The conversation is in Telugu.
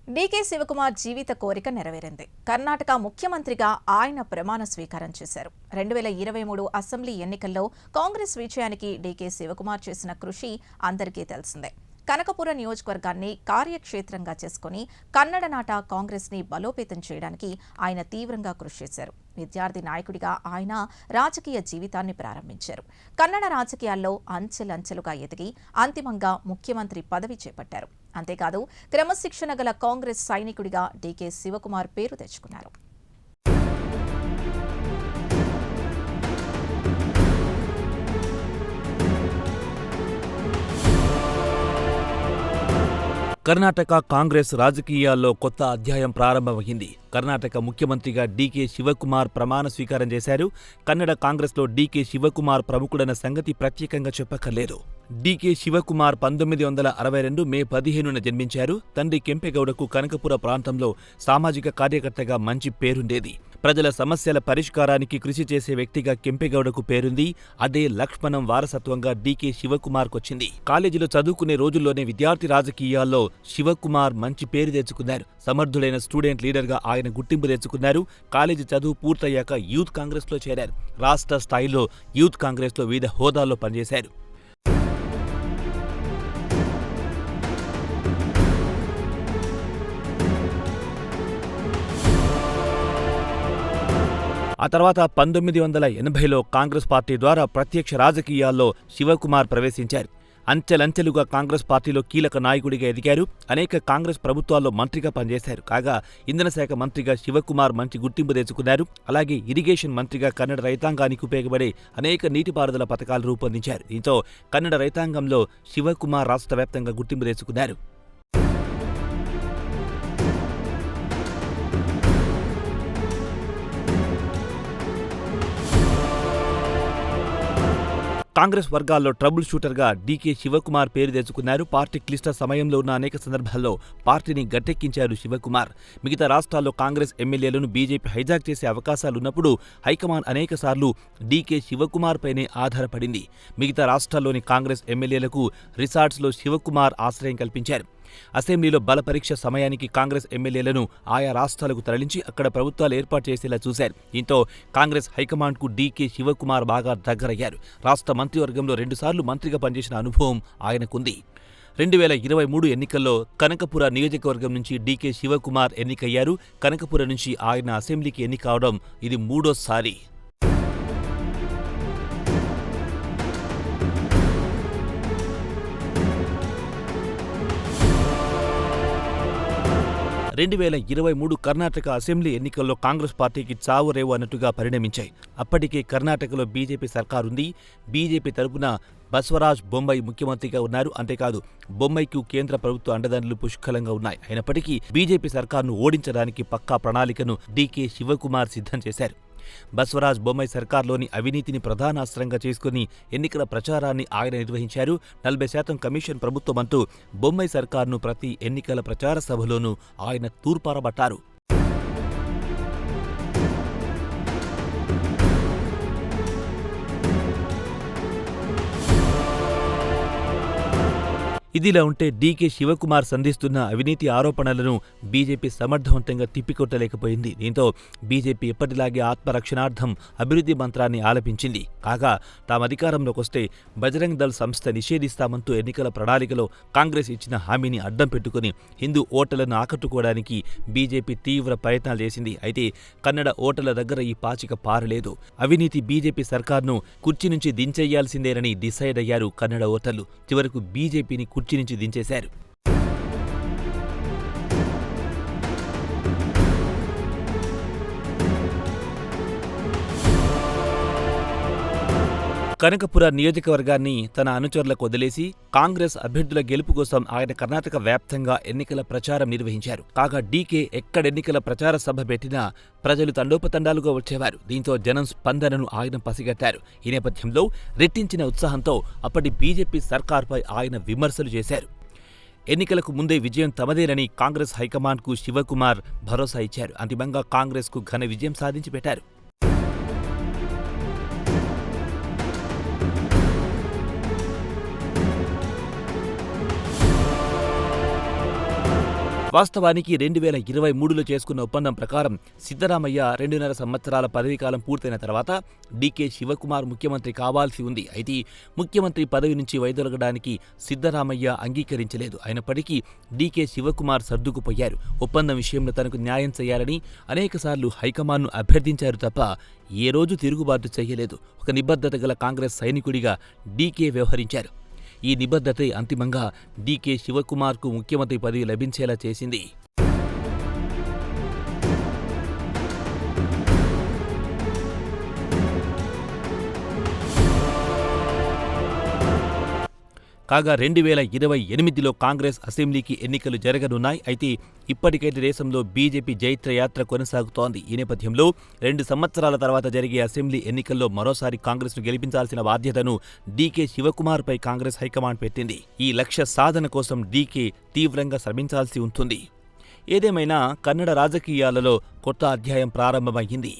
డీకే శివకుమార్ జీవిత కోరిక నెరవేరింది. కర్ణాటక ముఖ్యమంత్రిగా ఆయన ప్రమాణ స్వీకారం చేశారు. 2023 అసెంబ్లీ ఎన్నికల్లో కాంగ్రెస్ విజయానికి డీకే శివకుమార్ చేసిన కృషి అందరికీ తెలిసిందే. కనకపుర నియోజకవర్గాన్ని కార్యక్షేత్రంగా చేసుకుని కన్నడ నాట కాంగ్రెస్ ని బలోపేతం చేయడానికి ఆయన తీవ్రంగా కృషి చేశారు. విద్యార్థి నాయకుడిగా ఆయన రాజకీయ జీవితాన్ని ప్రారంభించారు. కన్నడ రాజకీయాల్లో అంచెలంచెలుగా ఎదిగి అంతిమంగా ముఖ్యమంత్రి పదవి చేపట్టారు. అంతేకాదు క్రమశిక్షణ గల కాంగ్రెస్ సైనికుడిగా డీకే శివకుమార్ పేరు తెచ్చుకున్నారు. కర్ణాటక కాంగ్రెస్ రాజకీయాల్లో కొత్త అధ్యాయం ప్రారంభమైంది. కర్ణాటక ముఖ్యమంత్రిగా డీకే శివకుమార్ ప్రమాణ స్వీకారం చేశారు. కన్నడ కాంగ్రెస్లో డీకే శివకుమార్ ప్రముఖుడన్న సంగతి ప్రత్యేకంగా చెప్పక్కర్లేదు. డీకే శివకుమార్ 1962 మే 15న జన్మించారు. తండ్రి కెంపెగౌడకు కనకపుర ప్రాంతంలో సామాజిక కార్యకర్తగా మంచి పేరుండేది. ప్రజల సమస్యల పరిష్కారానికి కృషి చేసే వ్యక్తిగా కెంపెగౌడకు పేరుంది. అదే లక్ష్మణం వారసత్వంగా డీకే శివకుమార్కొచ్చింది. కాలేజీలో చదువుకునే రోజుల్లోనే విద్యార్థి రాజకీయాల్లో శివకుమార్ మంచి పేరు తెచ్చుకున్నారు. సమర్థుడైన స్టూడెంట్ లీడర్గా ఆయన గుర్తింపు తెచ్చుకున్నారు. కాలేజీ చదువు పూర్తయ్యాక యూత్ కాంగ్రెస్లో చేరారు. రాష్ట్ర స్థాయిలో యూత్ కాంగ్రెస్లో వివిధ హోదాల్లో పనిచేశారు. ఆ తర్వాత 1980లో కాంగ్రెస్ పార్టీ ద్వారా ప్రత్యక్ష రాజకీయాల్లో శివకుమార్ ప్రవేశించారు. అంచెలంచెలుగా కాంగ్రెస్ పార్టీలో కీలక నాయకుడిగా ఎదిగారు. అనేక కాంగ్రెస్ ప్రభుత్వాల్లో మంత్రిగా పనిచేశారు. కాగా ఇంధన శాఖ మంత్రిగా శివకుమార్ మంచి గుర్తింపు తెచ్చుకున్నారు. అలాగే ఇరిగేషన్ మంత్రిగా కన్నడ రైతాంగానికి ఉపయోగపడే అనేక నీటిపారుదల పథకాలు రూపొందించారు. దీంతో కన్నడ రైతాంగంలో శివకుమార్ రాష్ట్ర వ్యాప్తంగా గుర్తింపు తెచ్చుకున్నారు. కాంగ్రెస్ వర్గాల్లో ట్రబుల్ షూటర్గా డీకే శివకుమార్ పేరు తెచ్చుకున్నారు. పార్టీ క్లిష్ట సమయంలో ఉన్న అనేక సందర్భాల్లో పార్టీని గట్టెక్కించారు శివకుమార్. మిగతా రాష్ట్రాల్లో కాంగ్రెస్ ఎమ్మెల్యేలను బీజేపీ హైజాక్ చేసే అవకాశాలున్నప్పుడు హైకమాండ్ అనేకసార్లు డీకే శివకుమార్ పైనే ఆధారపడింది. మిగతా రాష్ట్రాల్లోని కాంగ్రెస్ ఎమ్మెల్యేలకు రిసార్ట్స్లో శివకుమార్ ఆశ్రయం కల్పించారు. అసెంబ్లీలో బలపరీక్ష సమయానికి కాంగ్రెస్ ఎమ్మెల్యేలను ఆయా రాష్ట్రాలకు తరలించి అక్కడ ప్రభుత్వాలు ఏర్పాటు చేసేలా చూశారు. దీంతో కాంగ్రెస్ హైకమాండ్కు డీకే శివకుమార్ బాగా దగ్గరయ్యారు. రాష్ట్ర మంత్రివర్గంలో 2 సార్లు మంత్రిగా పనిచేసిన అనుభవం ఆయనకుంది. 2023 ఎన్నికల్లో కనకపుర నియోజకవర్గం నుంచి డీకే శివకుమార్ ఎన్నికయ్యారు. కనకపుర నుంచి ఆయన అసెంబ్లీకి ఎన్నికవడం ఇది 3వ సారి. 2023 కర్ణాటక అసెంబ్లీ ఎన్నికల్లో కాంగ్రెస్ పార్టీకి చావు రేవు అన్నట్టుగా పరిణమించాయి. అప్పటికే కర్ణాటకలో బీజేపీ సర్కారుంది. బీజేపీ తరపున బసవరాజ్ బొమ్మాయి ముఖ్యమంత్రిగా ఉన్నారు. అంతేకాదు బొమ్మాయికు కేంద్ర ప్రభుత్వ అండదండలు పుష్కలంగా ఉన్నాయి. అయినప్పటికీ బీజేపీ సర్కారును ఓడించడానికి పక్కా ప్రణాళికను డీకే శివకుమార్ సిద్ధం చేశారు. బసవరాజ్ బొమ్మాయి సర్కార్లోని అవినీతిని ప్రధానాస్త్రంగా చేసుకుని ఎన్నికల ప్రచారాన్ని ఆయన నిర్వహించారు. 40% కమిషన్ ప్రభుత్వమంటూ బొమ్మాయి సర్కార్ను ప్రతి ఎన్నికల ప్రచార సభలోనూ ఆయన తూర్పారబట్టారు. ఇదిలా ఉంటే డీకే శివకుమార్ సంధిస్తున్న అవినీతి ఆరోపణలను బీజేపీ సమర్థవంతంగా తిప్పికొట్టలేకపోయింది. దీంతో బీజేపీ ఎప్పటిలాగే ఆత్మరక్షణార్థం అభివృద్ధి మంత్రాన్ని ఆలపించింది. కాగా తాము అధికారంలోకి వస్తే బజరంగ్ దళ్ సంస్థ నిషేధిస్తామంటూ ఎన్నికల ప్రణాళికలో కాంగ్రెస్ ఇచ్చిన హామీని అడ్డం పెట్టుకుని హిందూ ఓటర్లను ఆకట్టుకోవడానికి బీజేపీ తీవ్ర ప్రయత్నాలు చేసింది. అయితే కన్నడ ఓటర్ల దగ్గర ఈ పాచిక పారలేదు. అవినీతి బీజేపీ సర్కార్ను కుర్చీ నుంచి దించేయాల్సిందేనని డిసైడ్ అయ్యారు కన్నడ ఓటర్లు. చివరకు బీజేపీని కుర్చీ నుంచి దించేశారు. కనకపుర నియోజకవర్గాన్ని తన అనుచరులకు వదిలేసి కాంగ్రెస్ అభ్యర్థుల గెలుపు కోసం ఆయన కర్ణాటక వ్యాప్తంగా ఎన్నికల ప్రచారం నిర్వహించారు. కాగా డీకే ఎక్కడెన్నికల ప్రచార సభ పెట్టినా ప్రజలు తండోపతండాలుగా వచ్చేవారు. దీంతో జనం స్పందనను ఆయన పసిగట్టారు. ఈ నేపథ్యంలో రెట్టించిన ఉత్సాహంతో అప్పటి బీజేపీ సర్కార్పై ఆయన విమర్శలు చేశారు. ఎన్నికలకు ముందే విజయం తమదేనని కాంగ్రెస్ హైకమాండ్కు శివకుమార్ భరోసా ఇచ్చారు. అంతిమంగా కాంగ్రెస్కు ఘన విజయం సాధించి పెట్టారు. వాస్తవానికి 2023లో చేసుకున్న ఒప్పందం ప్రకారం సిద్ధరామయ్య 2.5 సంవత్సరాల పదవీకాలం పూర్తయిన తర్వాత డీకే శివకుమార్ ముఖ్యమంత్రి కావాల్సి ఉంది. అయితే ముఖ్యమంత్రి పదవి నుంచి వైదొలగడానికి సిద్ధరామయ్య అంగీకరించలేదు. అయినప్పటికీ డీకే శివకుమార్ సర్దుకుపోయారు. ఒప్పందం విషయంలో తనకు న్యాయం చేయాలని అనేకసార్లు హైకమాండ్ను అభ్యర్థించారు తప్ప ఏ రోజు తిరుగుబాటు చేయలేదు. ఒక నిబద్ధత గల కాంగ్రెస్ సైనికుడిగా డీకే వ్యవహరించారు. ఈ నిబద్ధతే అంతిమంగా డీకే శివకుమార్కు ముఖ్యమంత్రి పదవి లభించేలా చేసింది. కాగా 2028లో కాంగ్రెస్ అసెంబ్లీకి ఎన్నికలు జరగనున్నాయి. అయితే ఇప్పటికైతే దేశంలో బీజేపీ జైత్రయాత్ర కొనసాగుతోంది. ఈ నేపథ్యంలో 2 సంవత్సరాల తర్వాత జరిగే అసెంబ్లీ ఎన్నికల్లో మరోసారి కాంగ్రెస్ను గెలిపించాల్సిన బాధ్యతను డీకే శివకుమార్పై కాంగ్రెస్ హైకమాండ్ పెట్టింది. ఈ లక్ష్య సాధన కోసం డీకే తీవ్రంగా శ్రమించాల్సి ఉంటుంది. ఏదేమైనా కన్నడ రాజకీయాలలో కొత్త అధ్యాయం ప్రారంభమైంది.